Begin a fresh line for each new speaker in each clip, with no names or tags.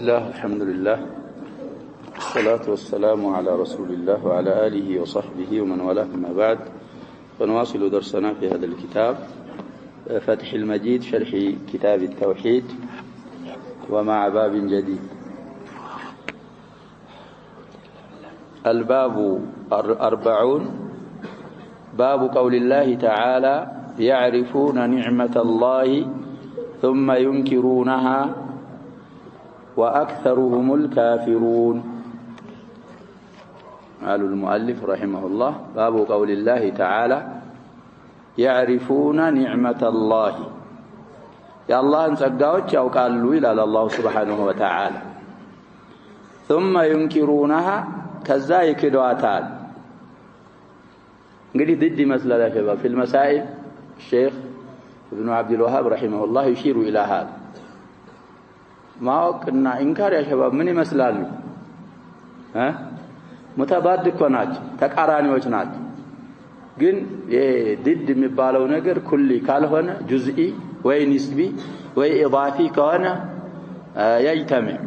الله الحمد لله والصلاة والسلام على رسول الله وعلى آله وصحبه ومن والاه ما بعد فنواصل درسنا في هذا الكتاب فتح المجيد شرح كتاب التوحيد ومع باب جديد. الباب 40 باب قول الله تعالى يعرفون نعمة الله ثم ينكرونها وأكثرهم الكافرون. قال المؤلف رحمه الله باب قول الله تعالى يعرفون نعمة الله يا الله انسقاوچ ያውቃሉ ይላል الله سبحانه وتعالى ثم ينكرونها ከዛ ይክዷታል። እንግዲህ ضد ይመስላል ያ شباب في المسائل الشيخ ابن عبد الوهاب رحمه الله يشير إلى هذا ማወቅና ኢንካር ያ شباب ምን ይመስላሉ? ሙተባድ እኮ ናቸው፣ ተቃራኒዎች ናቸው። ግን ضد የሚባለው ነገር ኩሊ ካልሆነ ጁዝኢ ወይ ንስቢ ወይ ኢዳፊ ከሆነ يجتمع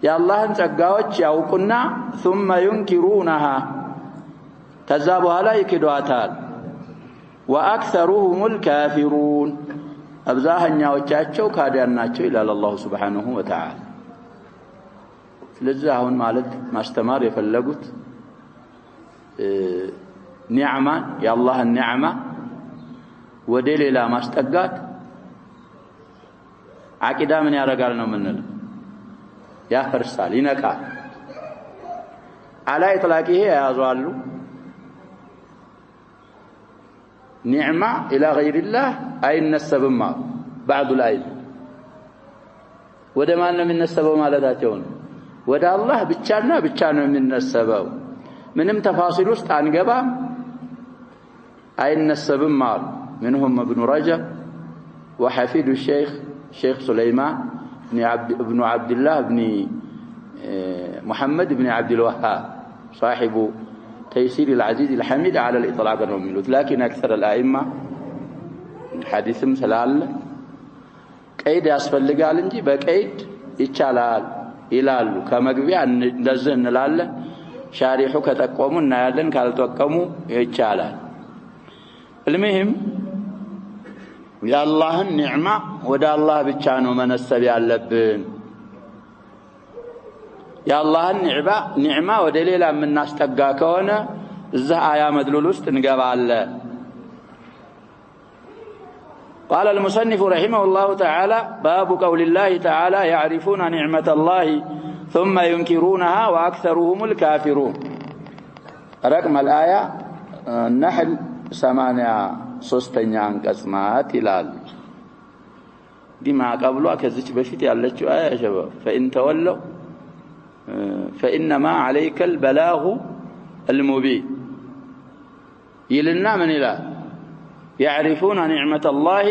የአላህን ጸጋዎች ያውቁና ثم ينكرونها ከዛ በኋላ ይክዷታል። وأكثرهم الكافرون አብዛኛዎቻቸው ካዲያን ናቸው ይላል الله سبحانه وتعالى። ስለዚህ አሁን ማለት ማስተማር የፈለጉት ኒዕማን የአላህን ኒዕማ ወደ ሌላ ማስጠጋት አቂዳ ምን ያደርጋል ነው የምንለው? ያፈርሳል፣ ይነካል። አላ ኢጥላቂሂ ያያዙአሉ ኒዕማ ኢላ ገይሪላህ አይነሰብም አሉ بعض العلماء። ወደ ማን ነው የሚነሰበው ማለታቸው ነው? ወደ አላህ ብቻና ብቻ ነው የሚነሰበው። ምንም ተፋሲል ውስጥ አንገባም፣ አይነሰብም አሉ። منهم ابن رجب وحفيد الشيخ سليمان ابن عبد الله بن محمد بن عبد الوهاب صاحب تيسير العزيز الحميد على الإطلاق المملوك. لكن أكثر الأئمة حديثم سلال قيد ያስፈልጋል እንጂ በቀይድ ይቻላል ይላሉ። ከመግቢያ እንደዚህ እንላለን። ሻሪሑ ከተቆሙ እናያለን፣ ካልተቆሙ ይቻላል። المهم የአላህን ኒዕማ ወደ አላህ ብቻ ነው መነሰብ ያለብን። የአላህን ኒዕማ ወደ ሌላ የምናስጠጋ ከሆነ እዛ አያ መድሉል ውስጥ እንገባለን። قال المصنف رحمه الله تعالى باب قول الله تعالى يعرفون نعمة الله ثم ينكرونها وأكثرهم الكافرون. رقم الآية النحل 83 አንቀጽ ይላል። ዲማ ቀብሏ ከዚች በፊት ያለችው አያ شباب فإن تولوا فإنما عليك البلاغ المبين ይልና ምን ይላል? يعرفون نعمة الله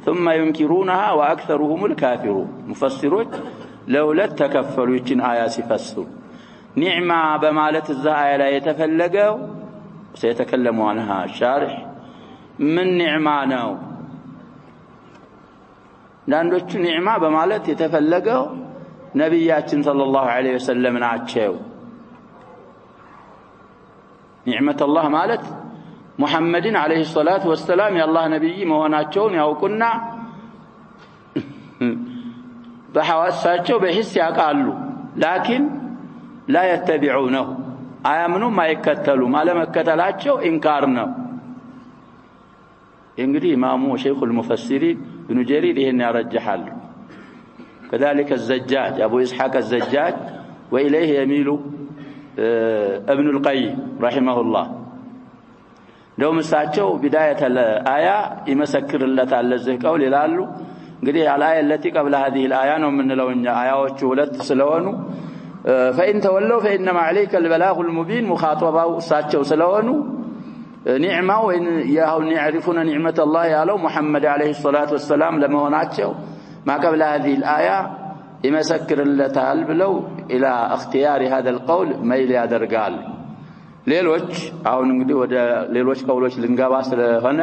ثم ينكرونها وأكثرهم الكافرون. مفسرون لولا تكفلوا يجن آيات يفسرون نعمة بمالة الزائر لا يتفلقوا سيتكلم عنها الشارح من نعمانه لأنه نعمة بمالة يتفلقوا نبيات صلى الله عليه وسلم نعتشوا. نعمة الله مالت محمد عليه الصلاة والسلام يا الله نبي مهوناتشون يوقنا بحواساتشو بحس يقالوا لكن لا يتبعونه آيامنوا ما يكتلوا ما لم يكتلاتشو إنكارنا. ينقري إمامه شيخ المفسرين ابن جرير إهن يرجحل. كذلك الزجاج أبو إسحاق الزجاج وإليه يميل ابن القيم رحمه الله. لو مساتشو بداية الآية يمسكر الله تعالى الزهقاو للالو قري الآية التي قبل هذه الآية ومن لو إن آية وشولت سلوانو فإن تولوا فإنما عليك البلاغ المبين مخاطبة ساتشو سلوانو نعمة وإن يعرفون نعمة الله على محمد عليه الصلاة والسلام لما هناتشو ما قبل هذه الآية يمسكر الله تعالى بلو إلى اختيار هذا القول ميل هذا الرجال ሌሎች አሁን እንግዲህ ወደ ሌሎች ቀውሎች ልንገባ ስለሆነ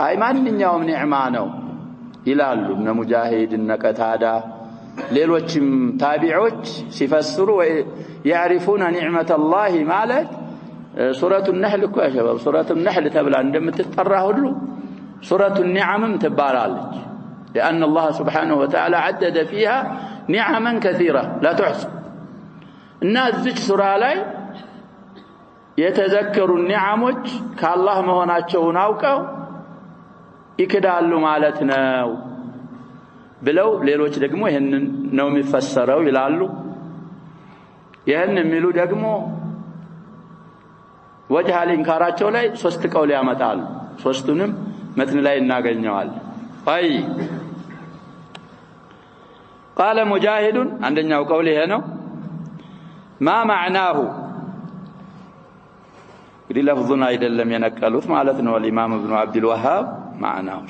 አይ ማንኛውም ኒዕማ ነው ይላሉ እነ ሙጃሂድ እነ ቀታዳ ሌሎችም ታቢዖች ሲፈስሩ يعرفون نعمة الله ማለት ሱረቱ النحل እኮ ያሸባብ ሱረቱ النحل ተብላ እንደምትጠራ ሁሉ ሱረቱ النعمም ትባላለች لأن الله سبحانه وتعالى عدد فيها نعما كثيرة لا تحصى እና እዚህ ሱራ ላይ የተዘከሩ ኒዓሞች ከአላህ መሆናቸውን አውቀው ይክዳሉ ማለት ነው ብለው ሌሎች ደግሞ ይሄንን ነው የሚፈሰረው ይላሉ ይሄን የሚሉ ደግሞ ወጀህ ኢንካራቸው ላይ ሶስት ቀውል ያመጣሉ ሶስቱንም መትን ላይ እናገኘዋለን አይ قال مجاهد አንደኛው ቀውል ይሄ ነው ما معناه እንግዲህ ለፍዙን አይደለም የነቀሉት ማለት ነው الامام ابن عبد الوهاب معناه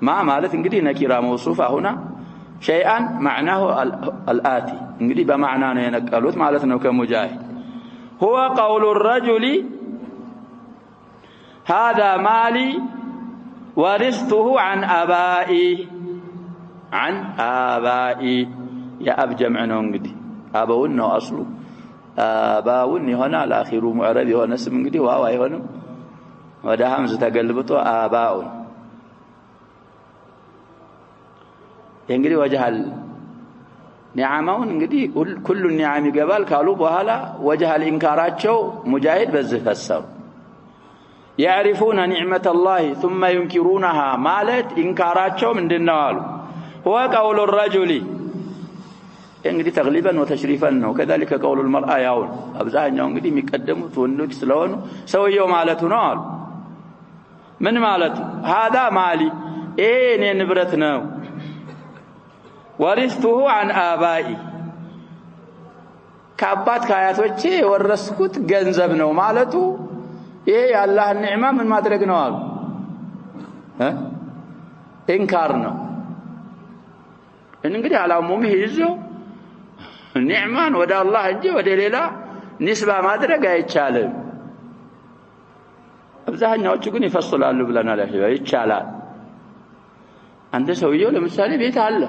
ما ማለት እንግዲህ ነኪራ موصوفه هنا شيئا معناه الآتي እንግዲህ በማዕና ነው የነቀሉት ማለት ነው ከሙጃሂድ هو قول الرجل هذا مالي ورثته عن آبائي يا أب جمع ነው እንግዲህ አባውን ነው አስሉ አባውን ይሆናል አኺሩ ሙዕረብ ይሆናል ስም እንግዲህ ዋው አይሆንም ወደ ሐምዝ ተገልብጦ አባውን እንግዲህ ወጀሃል ኒዓማውን እንግዲህ ሁሉ ኒዓም ይገባል ካሉ በኋላ ወጀሃል ኢንካራቸው ሙጃሂድ በዚህ ፈሰሩ يعرفون نعمة الله ثم ينكرونها ማለት ኢንካራቸው ምንድነው አሉ هو قول الرجل እንግዲህ ተግሊበን ወተሽሪፈን ነው كذلك قول المرأة ያውን አብዛኛው እንግዲህ የሚቀደሙት ወንዶች ስለሆኑ ሰውየው ማለቱ ነው አሉ ምን ማለቱ هذا مالي እኔ ንብረት ነው ورثته عن آبائي ከአባት ከአያቶቼ የወረስኩት ገንዘብ ነው ማለቱ ይሄ የአላህ ኒዕማ ምን ማድረግ ነው አሉ ኢንካር ነው እንግዲህ አላሙም ይይዙ ኒዕማን ወደ አላህ እንጂ ወደ ሌላ ንስባ ማድረግ አይቻልም አብዛኛዎቹ ግን ይፈስላሉ ብለናል ይቻላል አንተ ሰውየው ለምሳሌ ቤት አለ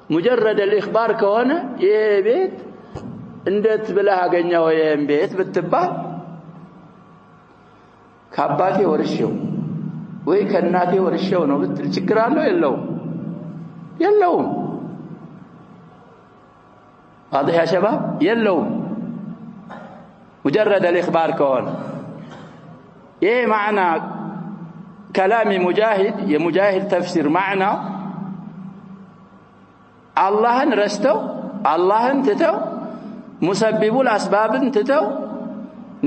مجرد الاخبار ከሆነ የቤት እንዴት ብለህ አገኘው ይሄን ቤት ብትባል ከአባቴ ወርሼው ወይ ከእናቴ ወርሼው ነው ብትል ችግር አለው የለውም هذا يا شباب የለውም مجرد الاخبار ከሆነ ይሄ معنى كلام مجاهد የሙጃሂድ ተፍሲር معنى አላህን ረስተው አላህን ትተው ሙሰቢቡል አስባብን ትተው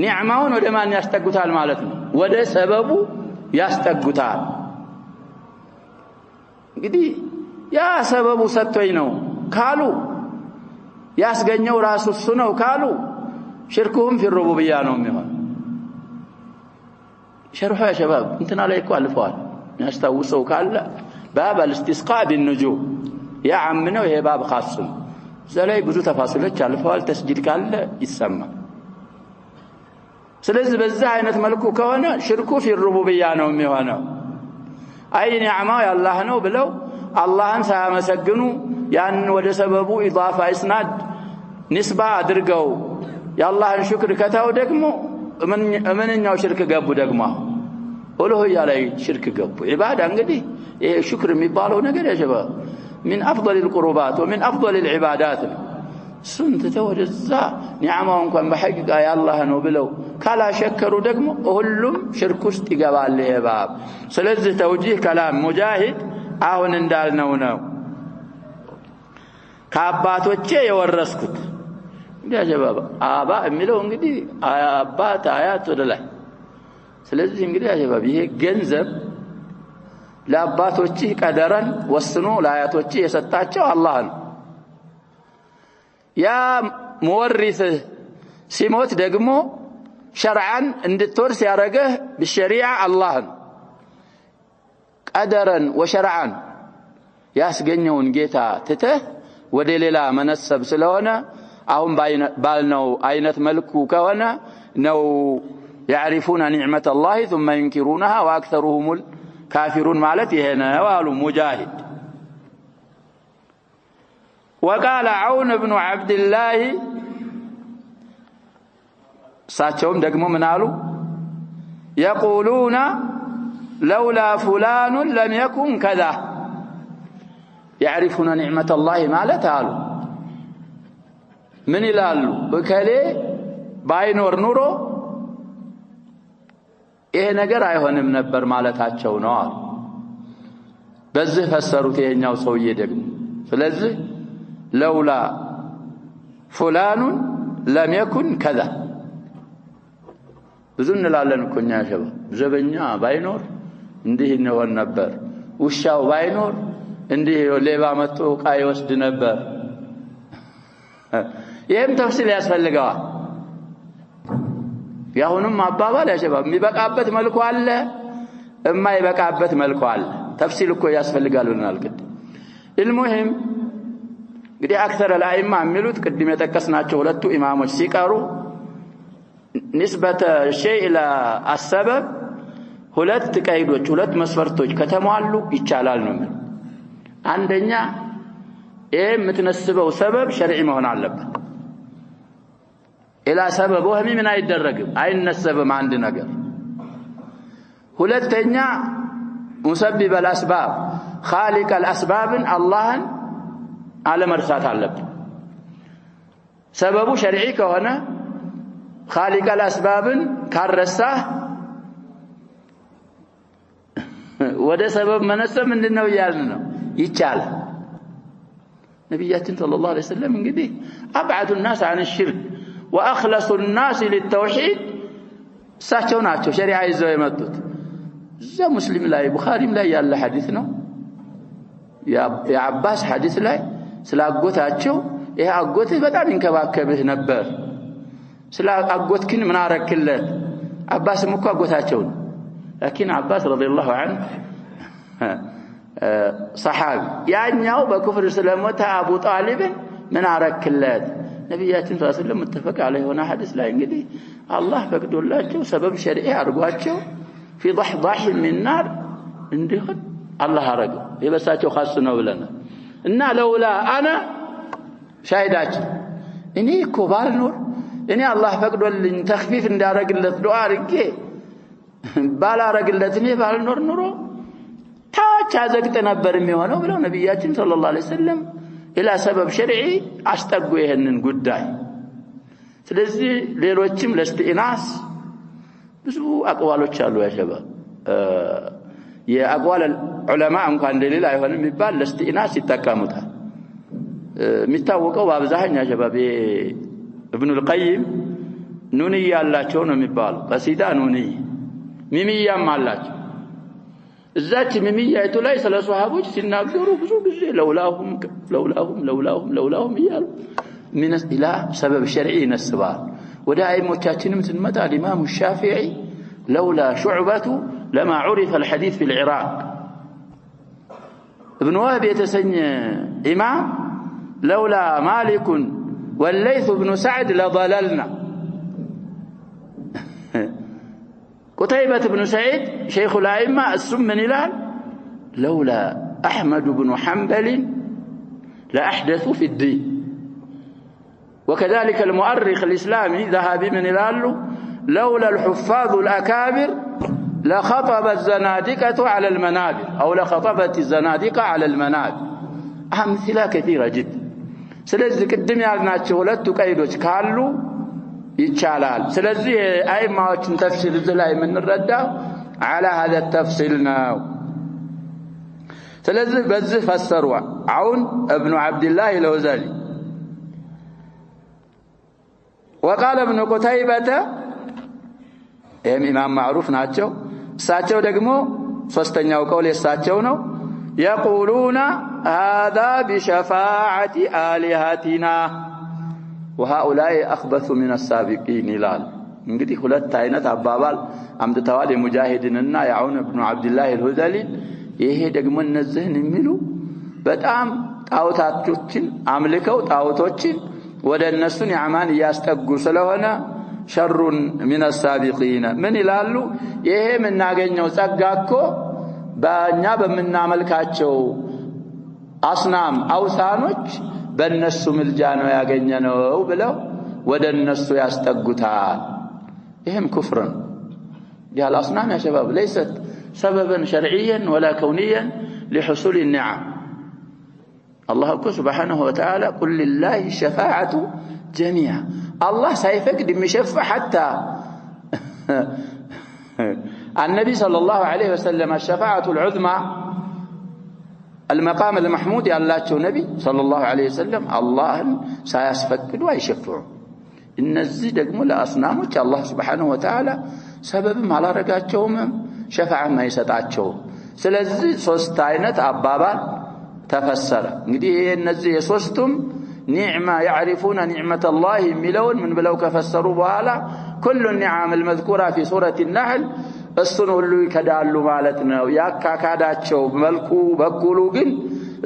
ኒዕማውን ወደ ማን ያስጠጉታል ማለት ነው ወደ ሰበቡ ያስጠጉታል እንግዲህ ያ ሰበቡ ሰጥቶኝ ነው ካሉ ያስገኘው ራሱ እሱ ነው ካሉ ሽርኩሁም في الربوبيه ነው የሚሆን ሸርሑ ያ شباب እንትና ላይ እኮ አልፈዋል ያስታውሰው ካለ باب الاستسقاء بالنجوم ያ አምነው ይሄ ባብ خاص ዘላይ ብዙ ተፋሲሎች አልፈዋል ተስጂድ ካለ ይሰማል ስለዚህ በዛ አይነት መልኩ ከሆነ ሽርኩ في الربوبيه ነው የሚሆነው አይ ኒዕማው ያላህ ነው ብለው አላህን ሳያመሰግኑ ያን ወደ ሰበቡ ኢዳፋ ኢስናድ ንስባ አድርገው ያላህን ሽክር ከተው ደግሞ ምንኛው ሽርክ ገቡ ደግሞ ኡሉሂያ ላይ ሽርክ ገቡ ኢባዳ እንግዲህ ይሄ ሽክር የሚባለው ነገር ያሸባ من أفضل القربات ومن أفضل العبادات سنت توجزا نعمه እንኳን በሐቂቃ ያላህ ነው ብለው ካላ ሸከሩ ደግሞ ሁሉም ሽርክ ውስጥ ይገባል ይባብ ስለዚህ ተውጂህ ከላም ሙጃሂድ አሁን እንዳልነው ነው ከአባቶቼ የወረስኩት ያጀባባ አባ የሚለው እንግዲህ አባት አያት ወደ ላይ ስለዚህ እንግዲህ ያጀባባ ይሄ ገንዘብ ለአባቶቼ ቀደረን ወስኖ ለአያቶቼ የሰጣቸው አላህ ነው ያ ሙወሪስ ሲሞት ደግሞ ሸርዓን እንድትወርስ ያረገህ በሸሪዓ አላህ ነው ቀደረን ወሸርዓን ያስገኘውን ጌታ ትተህ ወደ ሌላ መነሰብ ስለሆነ አሁን ባልነው አይነት መልኩ ከሆነ ነው يعرفون نعمة الله ثم ينكرونها واكثرهم الكافرون ማለት ይሄ ነው አሉ ሙጃሂድ وقال عون بن عبد الله ساتهم دقموا من قالوا يقولون لولا فلان لم يكن كذا يعرفون نعمة الله ما لا تعالوا من يلالوا بكالي باينور نورو ይሄ ነገር አይሆንም ነበር ማለታቸው ነው አሉ በዚህ ፈሰሩት ይሄኛው ሰውዬ ደግሞ ስለዚህ لولا فلان لم يكن كذا ብዙ እንላለን እኮ እኛ ሸባ ዘበኛ ባይኖር እንዲህ ነው ነበር ውሻው ባይኖር እንዲህ ሌባ መጥቶ ዕቃ ይወስድ ነበር ይሄም ተፍሲል ያስፈልጋል ያሁንም አባባል ያሸባ የሚበቃበት መልኩ አለ የማይበቃበት መልኩ አለ ተፍሲል እኮ ያስፈልጋል ብለናል ቅድም المهم እንግዲህ አክثر الائمه የሚሉት ቅድም የጠቀስናቸው ሁለቱ ኢማሞች ሲቀሩ نسبة الشيء الى السبب ሁለት ቀይዶች ሁለት መስፈርቶች ከተሟሉ ይቻላል ነው ማለት አንደኛ የምትነስበው ሰበብ ሸርዒ መሆን አለበት ኢላ ሰበብ ወህሚ ምን አይደረግም አይነሰብም አንድ ነገር ሁለተኛ ሙሰብብ الاسباب خالق الاسباب አላህን አለመርሳት አለበት ሰበቡ ሸርዒ ከሆነ خالق الاسباب ካረሳህ ወደ ሰበብ መነሰብ ምንድነው ያልን ነው ይቻላል ነብያችን ሰለላሁ ዐለይሂ ወሰለም እንግዲህ አብዓዱ الناس عن الشرك واخلص الناس للتوحيد እሳቸው ናቸው ሸሪዓ ይዘው የመጡት እዛ ሙስሊም ላይ ቡኻሪም ላይ ያለ ሐዲስ ነው የአባስ ሐዲስ ላይ ስላጎታቸው ይሄ አጎትህ በጣም ይንከባከብህ ነበር ስላጎትክን ምን አረክለት አባስም እኮ አጎታቸው ነው لكن عباس رضي الله عنه صحابي ያኛው በኩፍር ስለሞተ አቡ ጣሊብን ምን አረክለት ነብያችን ሰለላሁ ዐለይሂ ወሰለም متفق عليه ሆነ ሐዲስ ላይ እንግዲህ አላህ ፈቅዶላቸው ሰበብ ሸሪዓ አርጓቸው في ضحضاح من نار እንዲሆን አላህ አረገው የበሳቸው خاص ነው ብለናል እና ለውላ አና ሻሂዳችን እኔ እኮ ባልኖር እኔ አላህ ፈቅዶልኝ ተኽፊፍ እንዳረግለት ዱዓ አርጌ ባላረግለት እኔ ባልኖር ኑሮ ታች አዘግጥ ነበር የሚሆነው ብለው ነብያችን ሰለላሁ ዐለይሂ ወሰለም ኢላ ሰበብ ሸርዒ አስጠጉ ይሄንን ጉዳይ ስለዚህ ሌሎችም ለስቲኢናስ ብዙ አቅዋሎች አሉ ያሸባ የአቅዋል ዑለማ እንኳን እንደሌላ አይሆንም የሚባል ለስቲኢናስ ይጠቀሙታል የሚታወቀው በአብዛኛው ሸባብ ابن القيم ኑንያ ያላቸው ነው የሚባለው ቀሲዳ ኑንያ ሚሚያም አላቸው እዛች ሚሚያይቱ ላይ ስለ ሱሐቦች ሲናገሩ ብዙ ጊዜ ለውላሁም ይያሉ من الى سبب شرعي نسبا ወደ አይሞቻችንም ስንመጣ الامام الشافعي لولا شعبة لما عرف الحديث في العراق ابن وهب يتسنى امام لولا مالك والليث بن سعد لضللنا قتيبة بن سعيد شيخ الائمه السم من الهلال لولا احمد بن حنبل لاحدثوا في الدين وكذلك المؤرخ الاسلامي ذهبي من الهلال لولا الحفاظ الاكابر لخطب الزنادقه على المنابر او لخطبت الزنادقه على المنابر امثله كثيره جدا ስለዚህ ቅድም ያልናቸው ሁለቱ ቀይዶች ካሉ ይቻላል ስለዚህ አይማዎችን ተፍሲል ላይ የምንረዳው على هذا التفصيل ነው ስለዚህ በዚህ ፈሰሩ አውን ابن عبد الله الهذلي وقال ابن قتيبة امام معروف ናቸው እሳቸው ደግሞ ሶስተኛው ቀውል የሳቸው ነው يقولون هذا بشفاعة آلهتنا وهؤلاء أخبث من السابقين ይላል እንግዲህ ሁለት አይነት አባባል አምጥተዋል የሙጃሂድንና ያውን ابن عبد الله الهذلي ይሄ ደግሞ እነዚህን የሚሉ በጣም ጣዖታቶችን አምልከው ጣዖቶችን ወደ እነሱ ኒዕማን ያስጠጉ ስለሆነ ሸሩን من السابقين ምን ይላሉ ይሄ ምናገኘው ጸጋኮ በእኛ በመናመልካቸው አስናም አውሳኖች በእነሱ ምልጃ ነው ያገኘነው ብለው ወደ እነሱ ያስጠጉታል ይህም ኩፍር ነው دي الأصنام يا شباب ليست سببا شرعيا ولا كونيا لحصول النعم الله سبحانه وتعالى قل لله الشفاعة جميعا الله سيفقد مشفع حتى النبي صلى الله عليه وسلم الشفاعة العظمى المقام المحمود الله نبي صلى الله عليه وسلم الله سيسفقد ويشفعه እነዚህ ደግሞ ለአስናሞች አላህ Subhanahu Wa Ta'ala ሰበብም አላረጋቸውም ሸፋዓም አይሰጣቸውም ስለዚህ ሶስት አይነት አባባል ተፈሰረ እንግዲህ እነዚህ የሶስቱም ኒዕማ يعرفون نعمة الله የሚለውን ምን ብለው ከፈሰሩ በኋላ كل النعم المذكورة في سورة النحل እሱን ሁሉ ይከዳሉ ማለት ነው ያካካዳቸው መልኩ በኩሉ ግን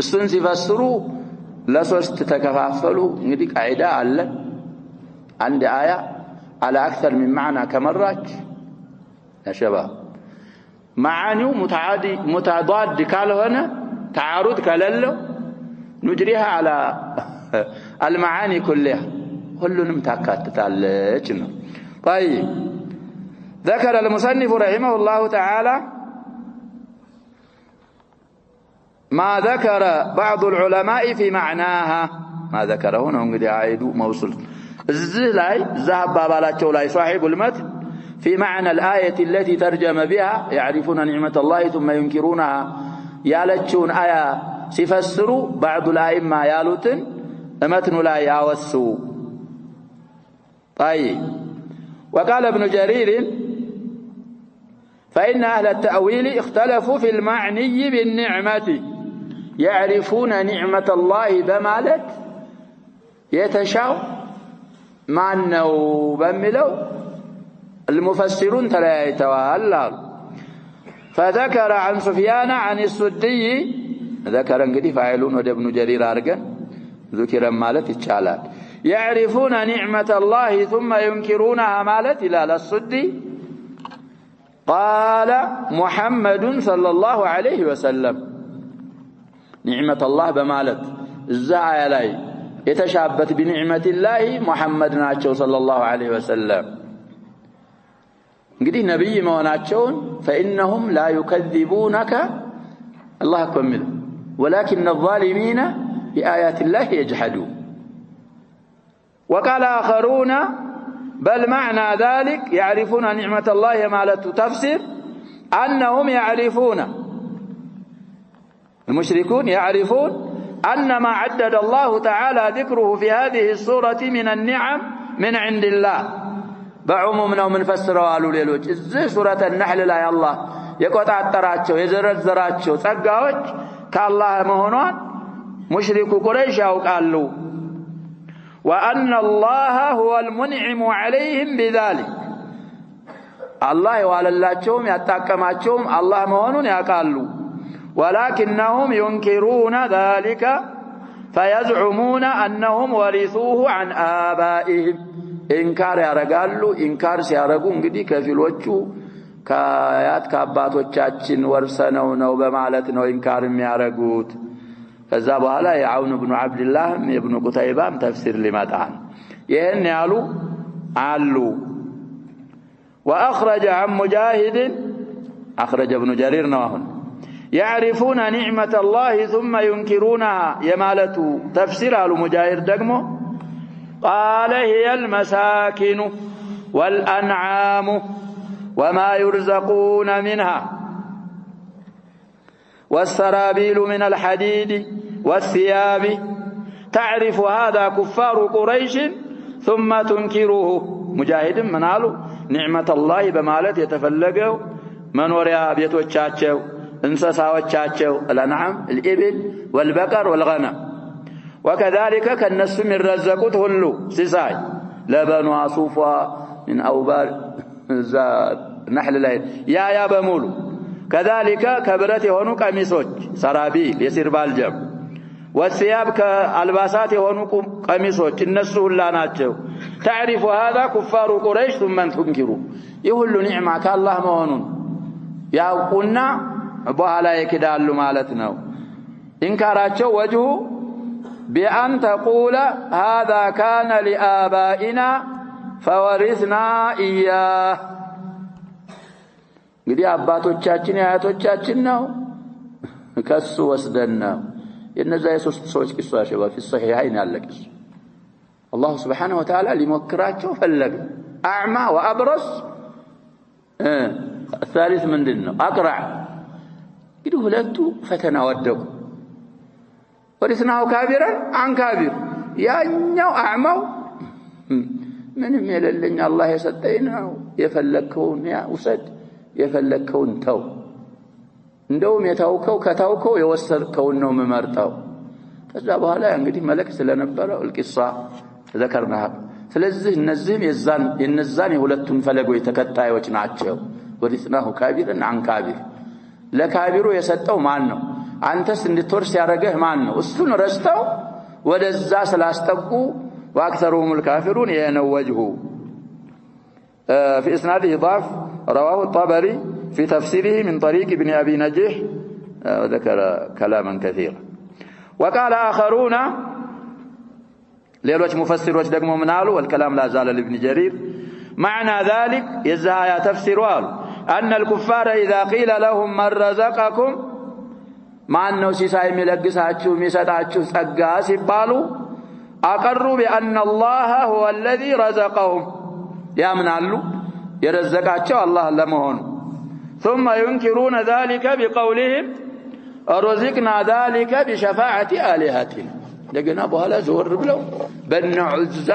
እሱን ሲፈስሩ ለሶስት ተከፋፈሉ እንግዲህ ቃይዳ አለ عند آية على أكثر من معنى كمرات يا شباب معاني متضاد كاله هنا تعارض كالله نجريها على المعاني كلها كلهم تكاتتالج طيب ذكر المصنف رحمه الله تعالى ما ذكر بعض العلماء في معناها ما ذكر هنا هم قد يعيدوا موصول الزلاي ذهب بابالاتشو لاي صاحب المتن في معنى الآية التي ترجم بها يعرفون نعمة الله ثم ينكرونها يالتشون آية سيفسروا بعض الآئمة يالوتن متن لا ياوسوا طيب وقال ابن جرير فإن أهل التأويل اختلفوا في المعني بالنعمة يعرفون نعمة الله بمالت يتشاو معنو بملو المفسرون تلايتوا فذكر عن سفيان عن السدي ذكر انقدي فاعلون ود ابن جرير أرقن ذكر مالت الشالات يعرفون نعمة الله ثم ينكرونها مالت إلى السدي قال محمد صلى الله عليه وسلم نعمة الله بمالت الزعي لي يتشابت بنعمة الله محمد ناتشو صلى الله عليه وسلم እንግዲህ ነብይ መሆናቸውን فإنهم لا يكذبونك الله كمل ولكن الظالمين بآيات الله يجحدون وقال آخرون بل معنى ذلك يعرفون نعمة الله مالته تفسير أنهم يعرفون المشركون يعرفون أن ما عدد الله تعالى ذكره في هذه السورة من النعم من عند الله بعمومنا ومن فسروا قالوا ليلوج إذ سورة النحل لا يا الله يقطع التراتشو يزرزراتشو تقاوج كالله مهنون مشرك قريش أو قالوا وأن الله هو المنعم عليهم بذلك الله وعلى الله تشوم يتاكماتشوم الله مهنون يقالوا ولكنهم ينكرون ذلك فيزعمون أنهم ورثوه عن آبائهم إنكار يرقالوا إنكار سيارقوا انقدي كفلوچو كايات كاباتوچاچن ورسنو بمالتنا إنكار يرقوت فذابوا على يعون بن عبد الله ابن قتيبة تفسير لمتعن يهن يالو علو وأخرج عن مجاهد أخرج ابن جرير نواهن يعرفون نعمة الله ثم ينكرونها يمالتو تفسير المجاهد دقمو قال هي المساكن والأنعام وما يرزقون منها والسرابيل من الحديد والثياب تعرف هذا كفار قريش ثم تنكره مجاهد منالو نعمة الله بمالت يتفلقوا من وراء بيتوچاچو انسساوچاچو الانعام الابل والبقر والغنم وكذلك كالناس من رزقته هلو سيساي لبن وصوفا من أوبار نحل الليل يا بمولو كذلك كبرت هونو قميصوች سرابيل يسير بالجم والثياب كالباسات هونو قميصوች እነሱ ሁላ ናቸው تعرف هذا كفار قريش ثم تنكروا يهل نعمه كالله መሆኑን ያውቁና በኋላ ይክዳሉ ማለት ነው ኢንካራቸው ወጅሁ بأن تقول هذا كان لآبائنا فورثنا إياه እንግዲህ አባቶቻችን አያቶቻችን ነው ከሱ ወስደና የነዛ የሶስት ሰዎች ቂሷ ሸባ في الصحيحين ያለቅስ الله سبحانه وتعالى ሊሞክራቸው ፈለገ أعمى وأبرص الثالث ምንድነው أقرع እንግዲህ ሁለቱ ፈተና ወደቁ ወሪስናው ካቢራን عن كابر ያኛው أعمى ምንም የለልኝ አላህ የሰጠኝ ነው የፈለከውን ያ ውሰድ የፈለከውን ተው እንደውም የታውከው ከታውከው የወሰድከው ነው መመርጣው ከዛ በኋላ እንግዲህ መልእክት ስለነበረው القصه ذكرناها ስለዚህ እነዚህም የነዛን የሁለቱን ፈለጎች ተከታዮች ናቸው ወሪስናሁ ካቢራን عن كابر ለካቢሩ የሰጠው ማን ነው አንተስ እንድትወርስ ያረገህ ማን ነው እሱን ረስተው ወደዛ ስላስጠቁ واكثرهم الكافرون ينوجه في اسناده ضعف رواه الطبري في تفسيره من طريق ابن ابي نجيح وذكر كلاما كثيرا وقال اخرون ليلوች مفسروች ደግሞ ምን አሉ والكلام لا زال لابن جرير معنى ذلك يزايا تفسيروا ان الكفار اذا قيل لهم من رزقكم ማን ነው ሲሳይ የሚለግሳችሁ የሚሰጣችሁ ጸጋ ሲባሉ اقروا بان الله هو الذي رزقهم يامنالو يرزقاቸው الله ለመሆኑ ثم ينكرون ذلك بقولهم رزقنا ذلك بشفاعه الهتنا ለገና በኋላ ዞር ብለው በነዑዛ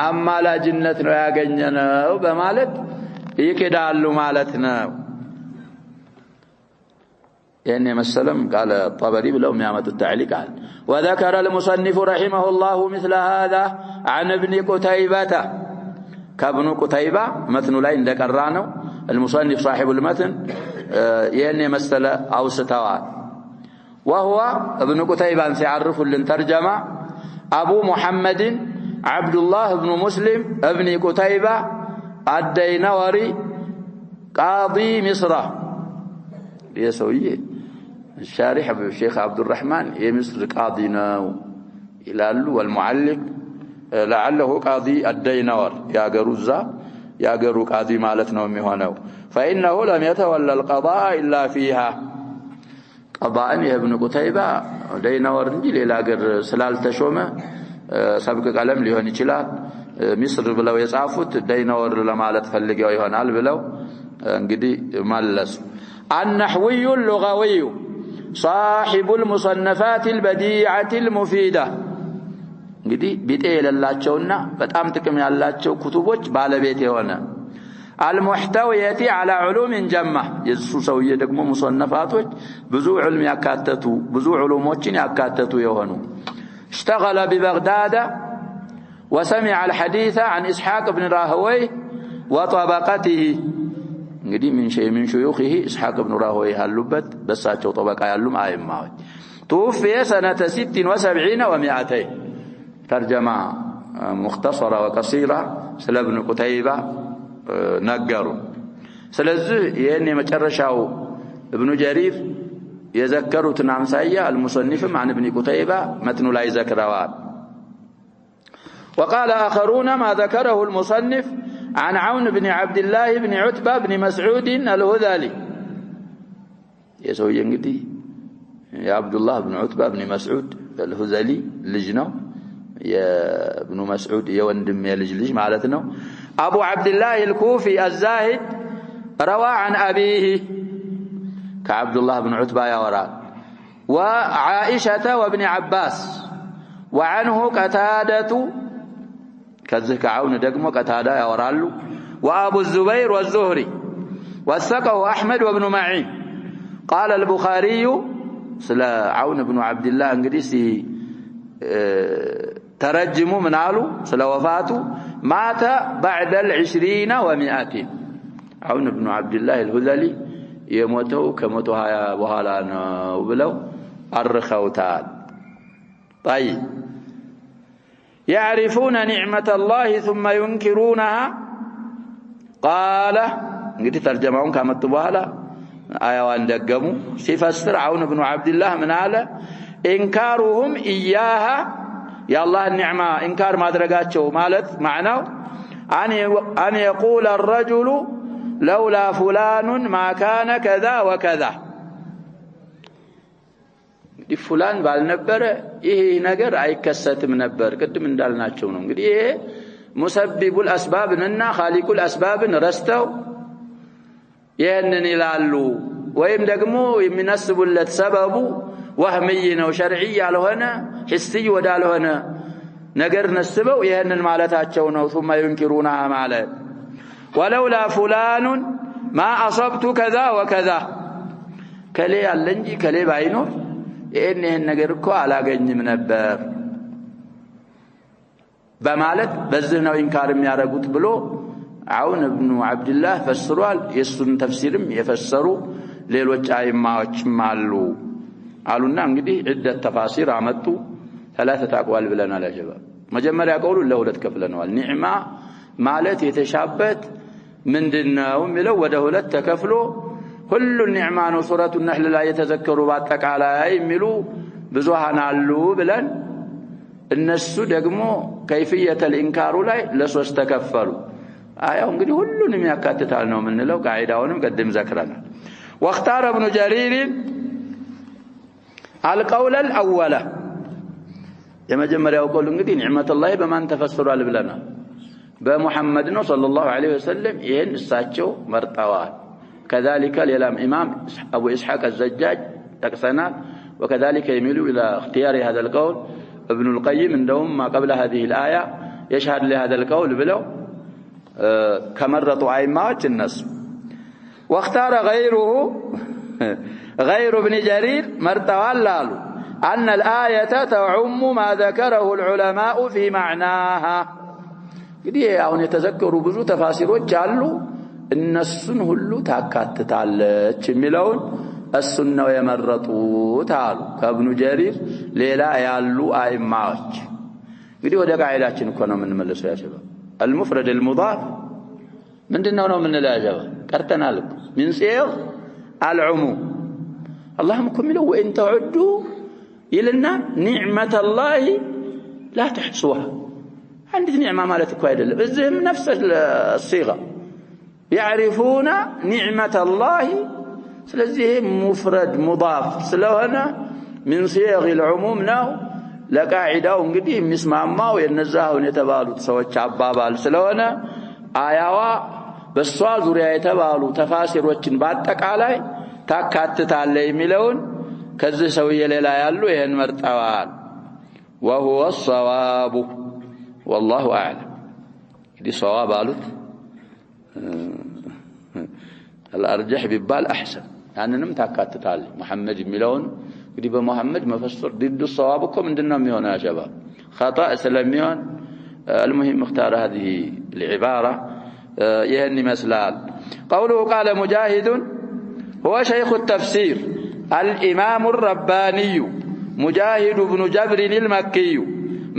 አማላጅነት ነው ያገኘነው በማለት ይከዳሉ ማለት ነው يعني مسلم قال الطبري بلو ميامة التعليق قال وذكر المصنف رحمه الله مثل هذا عن ابن قتيبة كابن قتيبة متن لاين ذكرانه المصنف صاحب المتن يعني مسألة أو ستوات وهو ابن قتيبة سيعرف للترجمة أبو محمد عبد الله بن مسلم ابن قتيبة الدينوري قاضي مصر يسويه الشارح الشيخ عبد الرحمن يمصر قاضينا يلالو والمعلق لعله قاضي الدينور يا جروزا يا جرو قاضي مالتنا ميهونو فانه لم يتولى القضاء الا فيها قضاء ابن قتيبة دينور እንጂ ሌላ ሀገር ስላልተሾመ ሰብቅ ቀለም ሊሆን ይችላል ሚስር ብለው የጻፉት ደይነወር ለማለት ፈልገው ይሆናል ብለው እንግዲህ መለሱ النحوي اللغوي صاحب المصنفات البديعة المفيدة እንግዲህ ቢጤ የሌላቸውና በጣም ጥቅም ያላቸው ኩቱቦች ባለቤት የሆነ المحتوية على علوم جمة የሱ ሰውዬ ደግሞ ሙሰነፋቶች ብዙ علم ያካተቱ ብዙ علومዎችን ያካተቱ የሆኑ اشتغل ببغداد وسمع الحديث عن إسحاق بن راهويه وطبقته እንግዲህ من شيوخه إسحاق بن راهويه ያሉበት በሳቸው طبقه ያሉም አይማዎች توفي سنة 76 و200 ترجمة مختصرة وقصيرة سل ابن قتيبة نقروا ስለዚህ ይሄን የመጨረሻው ابن جرير يذكروا تنامسايا المصنف عن ابن قتيبة متن لا يذكروا وقال آخرون ما ذكره المصنف عن عون بن عبد الله بن عتبة بن مسعود الهذلي يسوي እንግዲህ يا عبد الله بن عتبة بن مسعود الهذلي لجنه يا ابن مسعود يا وندم يا لج معناته ابو عبد الله الكوفي الزاهد روى عن ابيه كعبد الله بن عتبة يا ورا وعائشة وابن عباس وعنه قتادة كذلك عون دقمو قتادة يا ورالو وابو الزبير والزهري وثقه احمد وابن معين قال البخاري سلا عون بن عبد الله انجليسي ترجموا من قالوا سلا وفاته مات بعد 20 و100 عون بن عبد الله الهذلي يموتوا كموتوا بحالا ነው ብለው አርኸውታል طيب يعرفون نعمة الله ثم ينكرونها قال እንግዲህ ተርጀማውን ካመጡ በኋላ አያዋን ደገሙ ሲፈስር عون بن عبد الله من قال إنكارهم إياها يا الله النعمة إنكار ما درجاتشو مالت معناه أن يقول الرجل لولا فلان ما كان كذا وكذا دي فلان بالنبر إيه نجر أي كسات من نبر قد من دالنا تشونون قد إيه مسبب الأسباب ننا خالق الأسباب نرستو يهنني لالو ويم دقمو يمنسب اللت سببو وهمينا وشرعي على هنا حسي ودالو هنا نجر نسبو يهنن مالتاتشونه ثم ينكرونها مالت ولولا فلان ما أصبت كذا وكذا كلي اللنجي كلي بعينه إنه النجركو على جني منبر بمالت بزهنا وإنكار ميارجوت بلو عون ابن عبد الله فسروال يسون تفسيرم يفسروا ليلوچ أئمة مالو قالوا نعمدي عدة تفاسير عمدتوا 3 أقوال بلنا لا شباب مجمّر يقولوا له لتكفلنا والنعمة مالت يتشابت من دنا وملو ودهولت تكفلوا كل النعمان وصورة النحل لا يتذكروا بعدك على يملو بزوحنا علو بلن الناس دقمو كيفية الإنكار لا لسوس تكفلوا آيهم قد كلهم يكاتتالنا من لو قاعدة قدم ذكرنا واختار ابن جرير القول الأول يما جمّر يقول قد نعمة الله بما تفسروا لبلنا بمحمد صلى الله عليه وسلم ين الساتشو مرتوى كذلك الإمام إمام أبو إسحاق الزجاج تقسنا وكذلك يميل إلى اختيار هذا القول ابن القيم عندهم ما قبل هذه الآية يشهد لهذا القول بلو كمرة أئمة النص واختار غيره غير ابن جرير مرتوى اللالو أن الآية تعم ما ذكره العلماء في معناها قد يهون يتذكروا بزو تفاسيرات جالو النسن هلو تاكاتتالج ملون السنة ويمرطوا تعالوا كابن جرير ليلا يالو آئماج قد يهود قاعداتنا كنا من ملسوا يا شباب المفرد المضاف من دنونا من لا شباب كرتنا لك من سيغ العموم اللهم كملوا وإن تعدوا إلنا نعمة الله لا تحصوها عندي نعمة مالتك وايدة بزهم نفس الصيغة يعرفون نعمة الله سلزيه مفرد مضاف سلوهنا من صيغ العموم ناو لقاعدة ونقديم مسمع ما وينزاه ونتبالوا تسوى عبابال سلوهنا آيوا بسوا زوريا يتبالوا تفاسير وچن باتك علي تاكاتت علي ملون كذا سوية ليلا يالو يهن مرتوال وهو الصواب والله أعلم دي صواب قالت الأرجح ببال أحسن يعني نمتاكات تتعلم محمد ملون دي بمحمد مفسر ضد الصوابكم من دنا ميون يا شباب خطأ سلميون المهم اختار هذه العبارة يهني مسلال قوله قال مجاهد هو شيخ التفسير الإمام الرباني مجاهد بن جبر المكي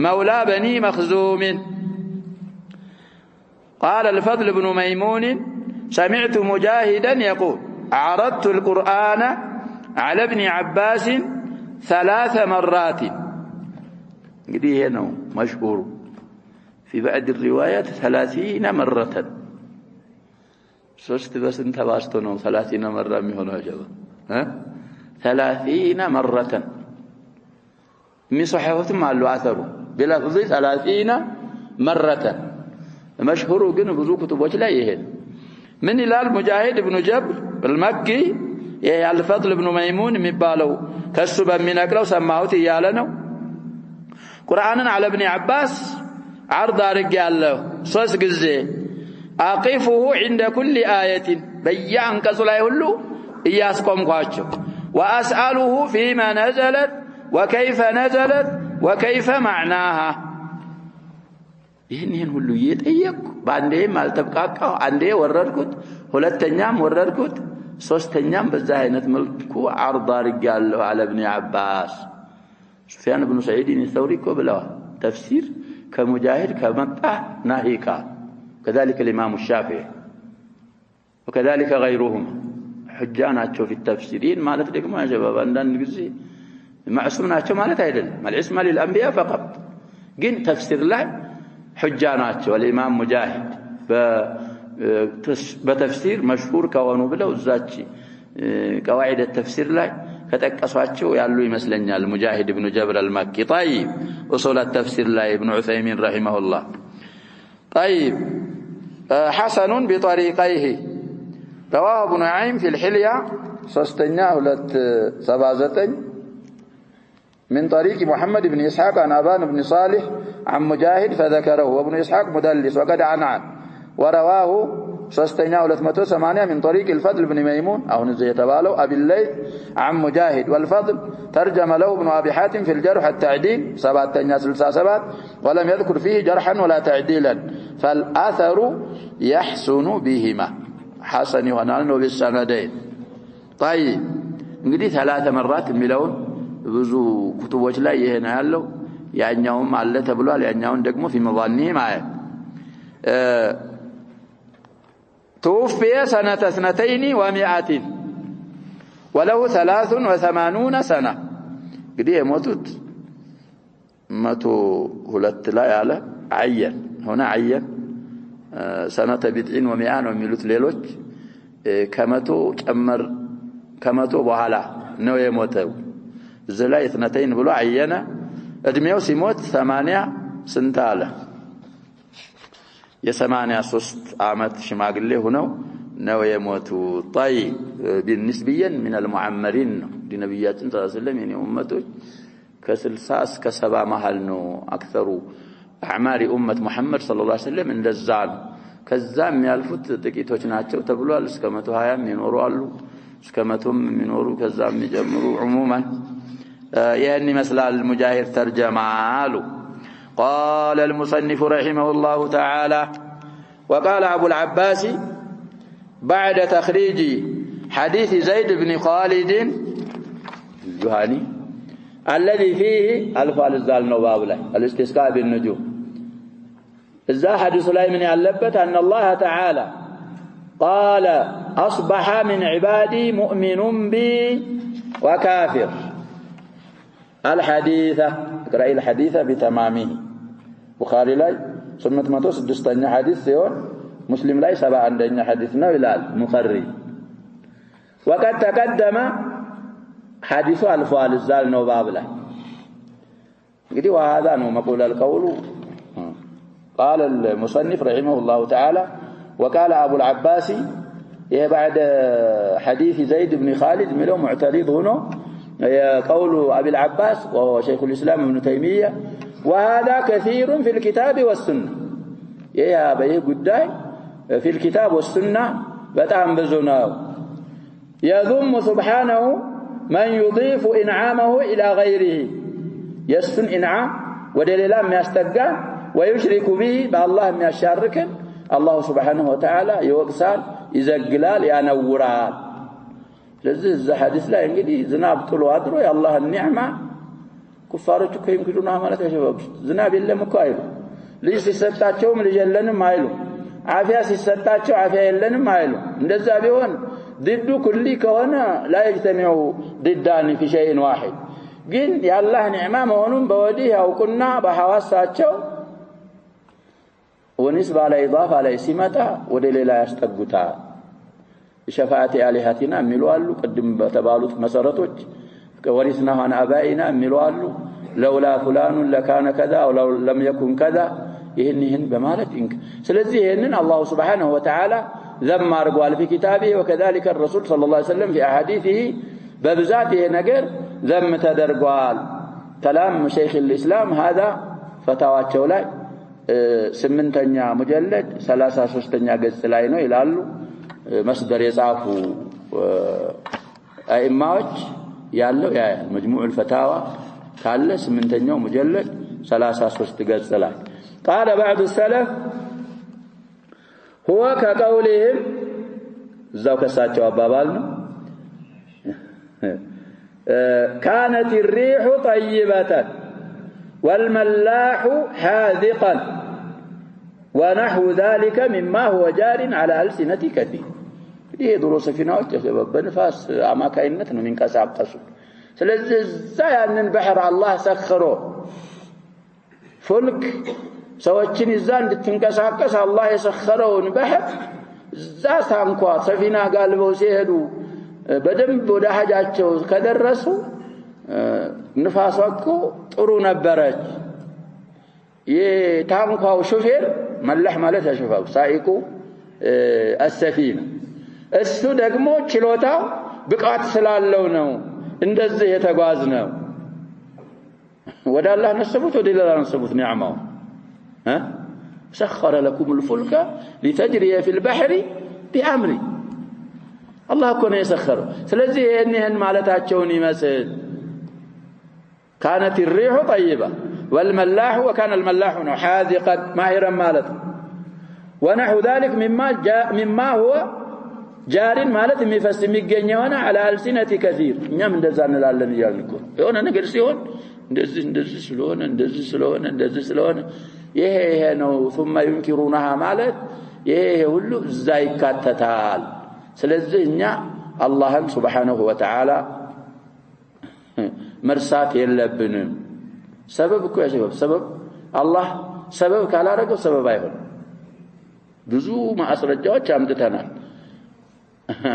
مولى بني مخزوم قال الفضل بن ميمون سمعت مجاهدا يقول عرضت القرآن على ابن عباس 3 مرات دي هنا مشهور في بعض الروايات 30 مرة سوست بس انت باستنو 30 مرة ميهونها جبا 30 مرة من صحيحة مع الأثر بلفظ 30 مرة مشهور جن بزو كتبوش لا يهن من إلال مجاهد بن جبر المكي يا الفضل بن ميمون مبالو كسبا من أكلو سماوت يالنا قرآن على ابن عباس عرض رجال له صوص قزي أقفه عند كل آية بيان كسلا يهلو إياسكم قاتشو وأسأله فيما نزلت وكيف نزلت وكيف معناها ይህን ሁሉ እየጠየቁ ባንዴ ማልተብቃቃው አንዴ ወረድኩት ሁለተኛም ወረድኩት ሶስተኛም በዛ አይነት መልኩ አርض አርጋለሁ على ابن عباس سفيان بن سعيد الثوري كبلوا تفسير كمجاهد كمطع ناهيكا كذلك الامام الشافعي وكذلك غيرهم حجاناቸው في التفسيرين ማለት ደግሞ ያጀባባ አንዳንድ ጊዜ معصوم ናቸው ማለት አይደለም العصمة للأنبياء فقط ግን ተፍሲር ላይ حጃ ናቸው الإمام مجاهد በተፍሲር مشهور ከሆኑ ብለው እዛች قواعد التفسير ላይ ከተቀሷቸው ያሉ ይመስለኛል مجاهد ابن جبر المكي طيب أصول التفسير ላይ ابن عثيمين رحمه الله طيب حسن بطريقيه رواه ابن نعيم في الحلية ሶስተኛ 279 من طريق محمد بن إسحاق عن أبان بن صالح عن مجاهد فذكره وابن إسحاق مدلس وقد عن ورواه ሶስተኛ 280 من طريق الفضل بن ميمون أو نزي يتبالو أبي الليث عن مجاهد والفضل ترجم له ابن أبي حاتم في الجرح التعديل 767 ولم يذكر فيه جرحا ولا تعديلا فالآثر يحسن بهما حسن يونان بالسندين طيب እንግዲህ 3 مرات የሚለውን ብዙ ኩቱቦች ላይ ይሄ ነው ያለው ያኛውም አለ ተብሏል ያኛውን ደግሞ في مظانه معه توفي سنة 200 وله 83 سنة እንግዲህ የሞቱት 102 ላይ አለ عين هنا عين سنة 100 ነው የሚሉት ሌሎች ከመቶ በኋላ ነው የሞተው እዚህ ላይ 2 ብሎ عينه እድሜው ሲሞት 80 ስንት አለ የ83 ዓመት ሽማግሌ ሆነው ነው የሞቱ طيب بالنسبيا من المعمرين دي ነብያችን ሰለላሁ ዐለይሂ ወሰለም የኔ ኡመቶች ከ60 እስከ 70 መሃል ነው አክثሩ اعمار امه محمد صلى الله عليه وسلم እንደዛ ነው ከዛም ያልፉት ጥቂቶች ናቸው ተብሏል እስከ 120 የሚኖሩ አሉ እስከ 100 የሚኖሩ ከዛም የሚጀምሩ عموما يعني مثل المجاهد ترجمه قال المصنف رحمه الله تعالى وقال أبو العباس بعد تخريج حديث زيد بن خالد الجهني الذي فيه الفال الزال نواب له الاستسقاء بالنجوم إذا حديث لا من يعلبت أن الله تعالى قال أصبح من عبادي مؤمن بي وكافر الحديث اقرأ الحديث بتمامه بخاري لاي 806 حديث سيون مسلم لاي 71 حديث ነው ይላል مخري وقد تقدم حديث الفال الزال ነው باب ላይ እንግዲህ وهذا ነው مقول القول قال المصنف رحمه الله تعالى وقال ابو العباس بعد حديث زيد بن خالد ملو معترض هنا قول ابي العباس وهو شيخ الاسلام ابن تيميه وهذا كثير في الكتاب والسنة يا بيه قداي في الكتاب والسنة بتعم بزنا يذم سبحانه من يضيف إنعامه إلى غيره يسن إنعام ودليلا ما يستقى ويشرك به بالله ما يشارك الله سبحانه وتعالى يوقسال يزقلال ينورال لذي الحديث لا ينقدي زناب طلو أدرو يا الله النعمة ኩፋሮች እኮ ይምክዱና ማለት ያሸባብ ዝናብ የለም እኮ አይሉ ልጅ ሲሰጣቸውም ልጅ የለንም አይሉ አፊያ ሲሰጣቸው አፊያ የለንም አይሉ እንደዛ ቢሆን ضد كل ከሆነ لا يجتمع ضدان في شيء واحد ግን ያላህ ኒዕማ መሆኑን በወዲህ ያውቁና በሐዋሳቸው ወንስባ ላይ ኢዳፋ ላይ ሲመጣ ወደ ሌላ ያስጠጉታል ሸፋዓቲ አሊሃቲና የሚሉ አሉ ቅድም በተባሉት መሰረቶች ورثنا عن ابائنا የሚሏሉ لولا فلان لكان كذا او لو لم يكن كذا ይሄን በማለት ስለዚህ ይሄንን አላህ Subhanahu Wa Ta'ala ذم አርጓል في كتابه وكذلك الرسول صلى الله عليه وسلم في احاديثه በብዛት ይሄ ነገር ذم ተደርጓል كلام شيخ الاسلام هذا فتاواቸው ላይ 8ኛ ሙጀለድ 33ኛ ገጽ ላይ ነው ይላሉ መስደር የጻፉ አይማዎች ያለው ያ مجموع الفتاوى ካለ 8ኛው ሙጀለድ 33 ገጽ ላይ قال بعض السلف هو كقولهم ذاك ساچو አባባል ነው كانت الريح طيبة والملاح حاذقا ونحو ذلك مما هو جار على ألسنة كثير ይሄ ድሮ ሰፊናዎች በንፋስ አማካይነት ነው የሚንቀሳቀሱ ስለዚህ እዛ ያንን ባህር አላህ ሰخሮ ፍልክ ሰዎችን ይዛ እንድትንቀሳቀስ አላህ የሰخረውን ባህር እዛ ታንኳ ሰፊና ጋልበው ሲሄዱ በደንብ ወደ ሐጃቸው ከደረሱ ንፋሷ እኮ ጥሩ ነበረች የታንኳው ሹፌር መላህ ማለት ያሽፋው ሳይቁ السفينه እሱ ደግሞ ችሎታው ብቃት ስላለው ነው እንደዚህ የተጓዝ ነው ወደ አላህ ነስቡት ወደ ሌላ ነስቡት ኒዕማው سخر لكم الفلك لتجري في البحر بأمره الله كون يسخر ስለዚህ ይሄን ማለታቸውን ይመስል كانت الريح طيبة والملاح وكان الملاح حاذقا ماهرا مالت ونحو ذلك مما هو جار مالت የሚፈስ የሚገኘውና على ألسنة كثير እኛም እንደዛ እንላለን ይያልኩ የሆነ ነገር ሲሆን እንደዚህ ስለሆነ ይሄ ነው ثم ينكرونها ማለት ይሄ ሁሉ እዛ ይካተታል ስለዚህ እኛ አላህን Subhanahu Wa Ta'ala መርሳት የለብንም ሰበብ እኮ ያሰበብ ሰበብ አላህ ሰበብ ካላረገው ሰበብ አይሆን ብዙ ማስረጃዎች አምጥተናል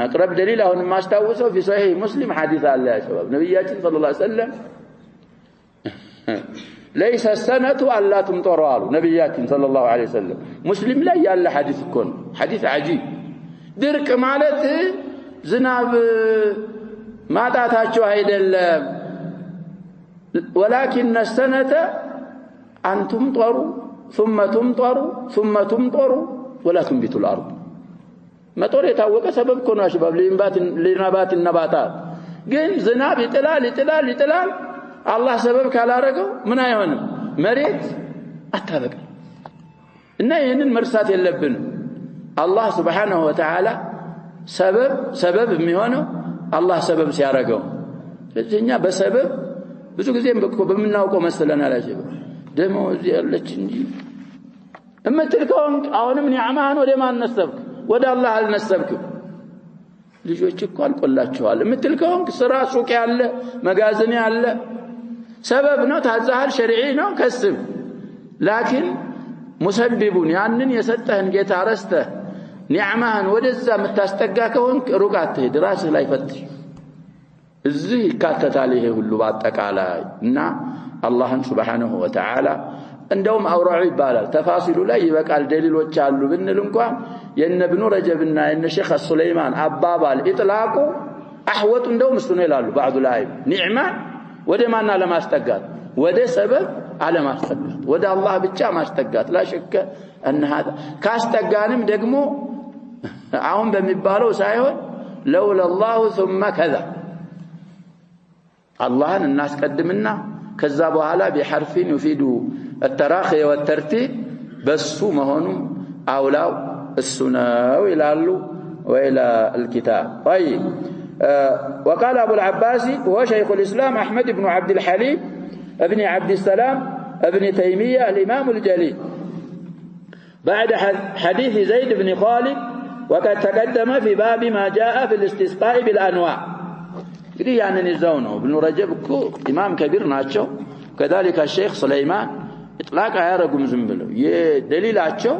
اقرب دليل አሁን ማስተዋወሰው في صحيح مسلم حديث አለ ያ ሰበብ ነብያችን ሰለላሁ ዐለይሂ ወሰለም ليس السنة ألا تمطروا نبياتنا صلى الله عليه وسلم مسلم لا يالا حديث كون حديث عجيب درك مالت زناب ما داتاچو አይደለም ولكن السنة أن تمطروا ثم تمطروا ولا تنبت الأرض مطر የታወቀ سبب كون أشباب لنبات النباتات ግን ዝናብ ይጥላል الله سبب ካላረገው ምን አይሆንም መሬት አታበቅ እና ይሄንን መርሳት የለብን አላህ Subhanahu Wa Ta'ala ሰበብ የሚሆነው አላህ ሰበብ ሲያረገው ስለኛ በሰበብ ብዙ ጊዜም በመናውቀው መስለናል አጀብ ደሞ እዚህ ያለች እንጂ እምትልከውን አሁንም ኒዕማህን ወደ ማን ነሰብክ ወደ አላህ አልነሰብክም ልጆች እኮ አልቆላቸዋል እምትልከውን ስራ ሱቅ ያለ መጋዘን ያለ سبب ነው ታዛሃል ሸሪዒ ነው ከስብ لكن مسببون ያንን የሰጠህን ጌታ ረስተህ ኒዕማህን ወደዛ መታስጠጋ ከሆንክ ሩቅ አትሄድ ራስህ ላይ ፈትሽ እዚህ ይካተታል ይሄ ሁሉ በአጠቃላይ እና አላህን Subhanahu Wa Ta'ala እንደውም አውራዑ ይባላል ተፋሲሉ ላይ ይበቃል ደሊሎች አሉ ብንል እንኳን የነ ኢብኑ ረጀብና የነ ሼኽ ሱለይማን አባባል ኢጥላቁ አህወጡ እንደውም እሱ ነው ይላሉ بعض ላይ ኒዕማ ወደ ማና ለማስጠጋት ወደ ሰበብ አለ ማስጠጋት ወደ አላህ ብቻ ማስጠጋት لا شك ان هذا ካስጠጋንም ደግሞ አሁን በሚባለው ሳይሆን لولا الله ثم كذا አላህን እናስቀድምና ከዛ በኋላ بحرف يفيد التراخي والترتيب በሱ መሆኑ አውላው السناو ይላሉ وإلى الكتاب طيب وقال أبو العباس هو شيخ الإسلام أحمد بن عبد الحليم ابن عبد السلام ابن تيمية الإمام الجليل بعد حديث زيد بن خالد وقد تقدم في باب ما جاء في الاستسقاء بالأنواع يعني نزونه ابن رجب إمام كبير ناتشو كذلك الشيخ سليمان إطلاق يارقم زنبلو دليل ناتشو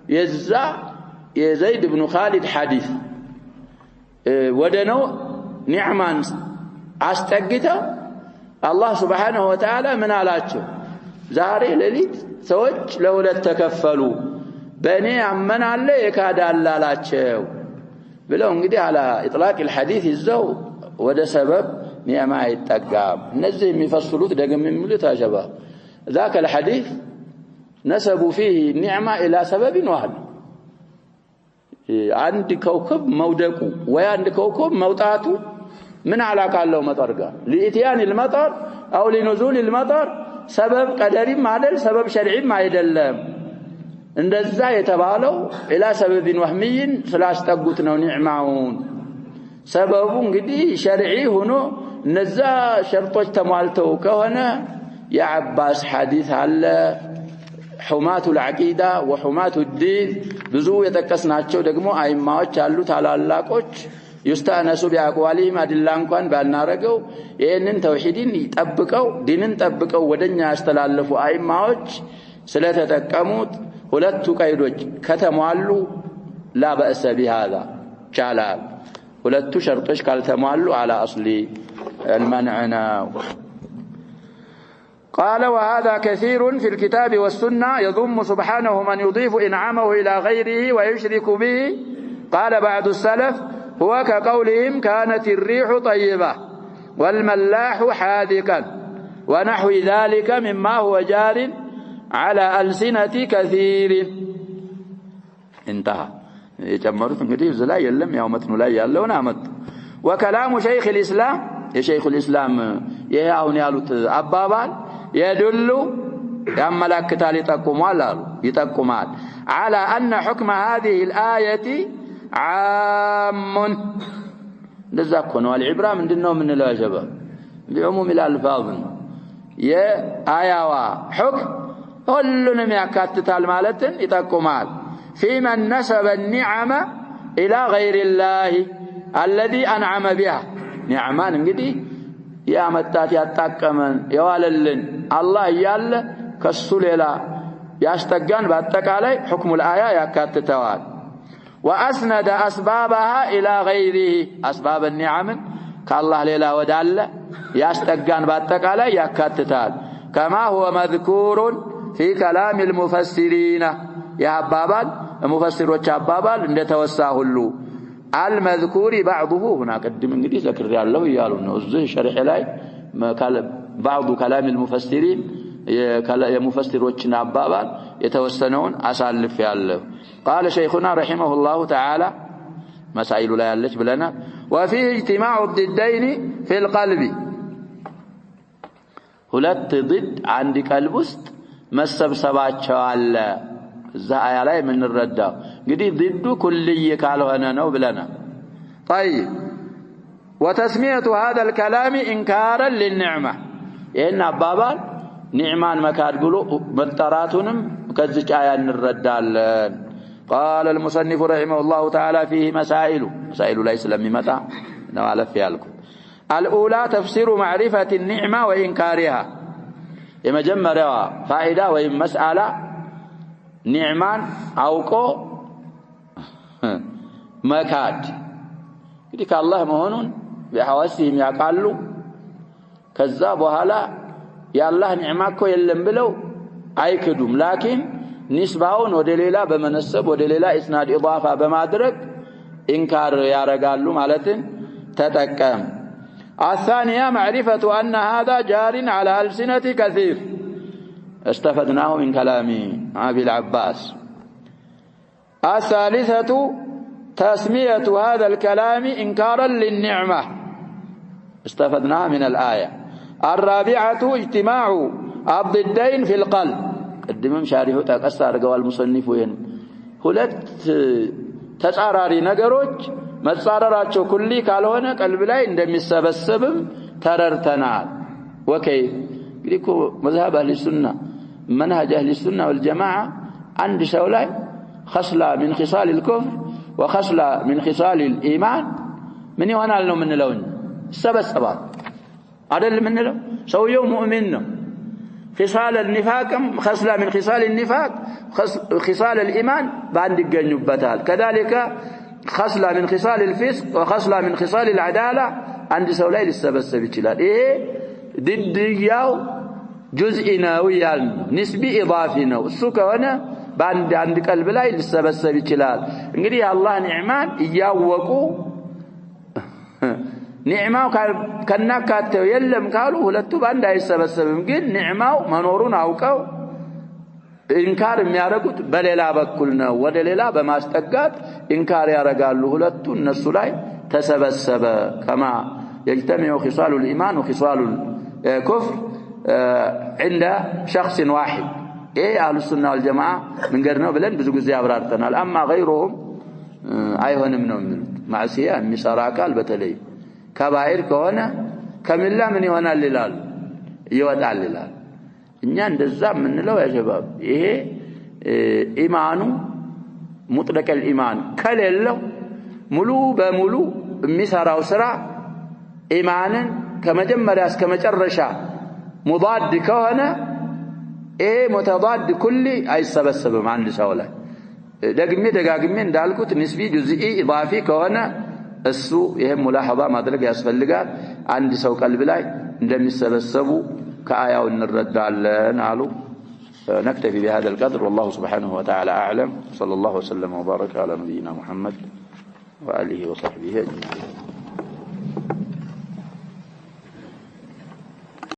يزا يزيد بن خالد حديث ودنو نعمان አስጠግተው አላህ Subhanahu Wa Ta'ala ምን አላቸው ዛሬ ለሊት ሰዎች ለሁለት ተከፈሉ በእኔ አመናለ የካዳል አላቸው ብለው እንግዲህ አላ ኢጥላቅ الحديث ይዘው ወደ ሰበብ ኒዕማ ይጠጋም እነዚህ የሚፈስሉት ደግም የሚሉት አጀባ ذاك الحديث نسبوا فيه النعمة إلى سبب واحد عند كوكب مودقو وعند كوكب موطاتو من علاقه له مطر ጋር لإتيان المطر أو لنزول المطر سبب قدري معدل سبب شرعي አይደለም እንደዛ የተባለው إلى سبب وهمي ስላስጠጉት ነው ኒዕማውን ሰበቡ እንግዲህ شرعي ሆኖ እነዛ ሸርጦች ተሟልተው ከሆነ የአባስ ሐዲስ አለ حماة العقيدة وحماة الدين ብዙ የተቀስናቸው ደግሞ አይማዎች አሉ ታላላቆች يستأنس بأقوالهم أدلان كان بالنارجو ይህንን ተውሂድን ይጠብቀው ዲንን ጠብቀው ወደኛ ያስተላልፉ አይማዎች ስለተጠቀሙት ሁለቱ ቀይዶች ከተሟሉ لا بأس بهذا ቻላል ሁለቱ ሸርጦች ካልተሟሉ على أصل المنعنا قال وهذا كثير في الكتاب والسنة يضم سبحانه من يضيف إنعامه إلى غيره ويشرك به قال بعض السلف هو كقولهم كانت الريح طيبة والملاح حاذقا ونحو ذلك مما هو جار على ألسنة كثير انتهى يجمرت انقدي زلا يلم يومتن لا يالون امت وكلام شيخ الإسلام يا شيخ الإسلام يهاون يالوت أبابال يدل يملكتال يتقمال على أن حكم هذه الآية عام لذاكون والعبرة من دنو من الواجبة بعموم الألفاظ يا آية وحكم كلنا يكاتتال مالتن يتقمال في من نسب النعمة إلى غير الله الذي أنعم بها نعمان انقدي يا متات يتقمن يواللن الله يال كالسليلا يستقان باتك علي حكم الآية يكاتتوال وأسند أسبابها إلى غيره أسباب النعم كالله ليلا ودال يستقان باتك علي يكاتتال كما هو مذكور في كلام المفسرين يا أبابال المفسروች አባባል እንደተወሳው ሁሉ المذكور بعضه هنا قدم እንግዲህ ذكر ያለው ይያሉ ነው እዚህ ሸርህ ላይ بعض كلام المفسرين የሙፈሲሮችን አባባል የተወሰነውን አሳልፍ ያለው قال شيخنا رحمه الله تعالى مسائل لا ያለች ብለና وفيه اجتماع الضدين في القلب ሁለት ضد አንድ ቀልብ ውስጥ መሰብሰባቸው አለ እዛ አያ ላይ ምን እንረዳው እንግዲህ ضد كلي ካልሆነ ነው ብለና طيب وتسميه هذا الكلام انكارا للنعمه ይሄን አባባል ኒዕማን መካድ ብሎ መጠራቱንም ከዚህ አያ እንረዳለን قال المصنف رحمه الله تعالى فيه مسائل ليس لميمጣ ነው አለፍ ያልኩ الاولى تفسير معرفه النعمه وانكارها የመጀመሪያው ፋይዳ ወይም መስአላ ኒዕማን አውቆ መካድ እንግዲህ ከአላህ መሆኑን በሐዋሲም ያቃሉ ከዛ በኋላ ያላህ ኒዕማ እኮ የለም ብለው አይክዱም ላኪን ንስባውን ወደ ሌላ በመነሰብ ወደ ሌላ ኢስናድ ኢዳፋ በማድረግ ኢንካር ያረጋሉ ማለትን ተጠቀም الثانية معرفة أن هذا جار على ألسنة كثير استفدناه من كلام أبي العباس الثالثة تسمية هذا الكلام إنكارا للنعمة استفدناها من الآية الرابعة اجتماع الضدين في القلب قدمهم شارحو تقصر قوال المصنفين ሁለት ተጻራሪ ነገሮች መጻረራቸው ኩሊ ካልሆነ ቀልብ ላይ እንደሚሰበሰብም ተረርተናል ወከይ ግሪኮ መዝሐብ አህሊ ሱና منهج اهل السنه والجماعه عند ሰው ላይ خصله من خصال الكفر وخصله من خصال الايمان ምን ይሆናል ነው ምንለው ሰበሰባል አይደል ምንለው ሰውየው ሙእሚን ነው خصال النفاق خصله من خصال النفاق خصال الايمان باند ይገኙበታል كذلك خصله من خصال الفسق وخصله من خصال العداله عند ሰው ላይ ሊሰበሰብ ይችላል ይሄ ድድያው جزء ناويان نسبي اضافي ነው እሱ ከሆነ በአንድ ቀልብ ላይ ሊሰበሰብ ይችላል እንግዲህ አላህ ኒዕማን ያወቁ ኒዕማው ከናካተው የለም ካሉ ሁለቱ ባንድ አይሰበሰብም ግን ኒዕማው መኖሩን አውቀው ኢንካር የሚያረጉት በሌላ በኩል ነው ወደ ሌላ በማስጠጋት ኢንካር ያረጋሉ ሁለቱ እነሱ ላይ ተሰበሰበ كما يجتمع خصال الايمان وخصال الكفر عند شخص واحد ايه اهل السنه والجماعه من غيرنا بلن ብዙ ጊዜ አብራርተናል اما غيرهم አይሆንም ነው ማዕሲያ የሚሰራ አካል በተለይ ከባይር ከሆነ ከሚላ ምን ይሆናል ይላል ይወጣል ይላል እኛ እንደዛ ምንለው ያጀባብ ይሄ ኢማኑ ሙጥለቅ الإيمان ከሌለው ሙሉ በሙሉ የሚሰራው ስራ ኢማንን ከመጀመሪያ እስከ መጨረሻ ሙዳድ ከሆነ ሙተዳድ ኩሊ አይሰበሰብም አንድ ሰው ላይ ደጋግሜ እንዳልኩት ንስቢ ጁዝኢ ኢዳፊ ከሆነ እሱ ይሄም ሙላሐዛ ማድረግ ያስፈልጋል አንድ ሰው ቀልብ ላይ እንደሚሰበሰቡ ከአያው እንረዳለን አሉ نكتفي بهذا القدر والله سبحانه وتعالى أعلم صلى الله وسلم وبارك على نبينا محمد وآله وصحبه أجمعين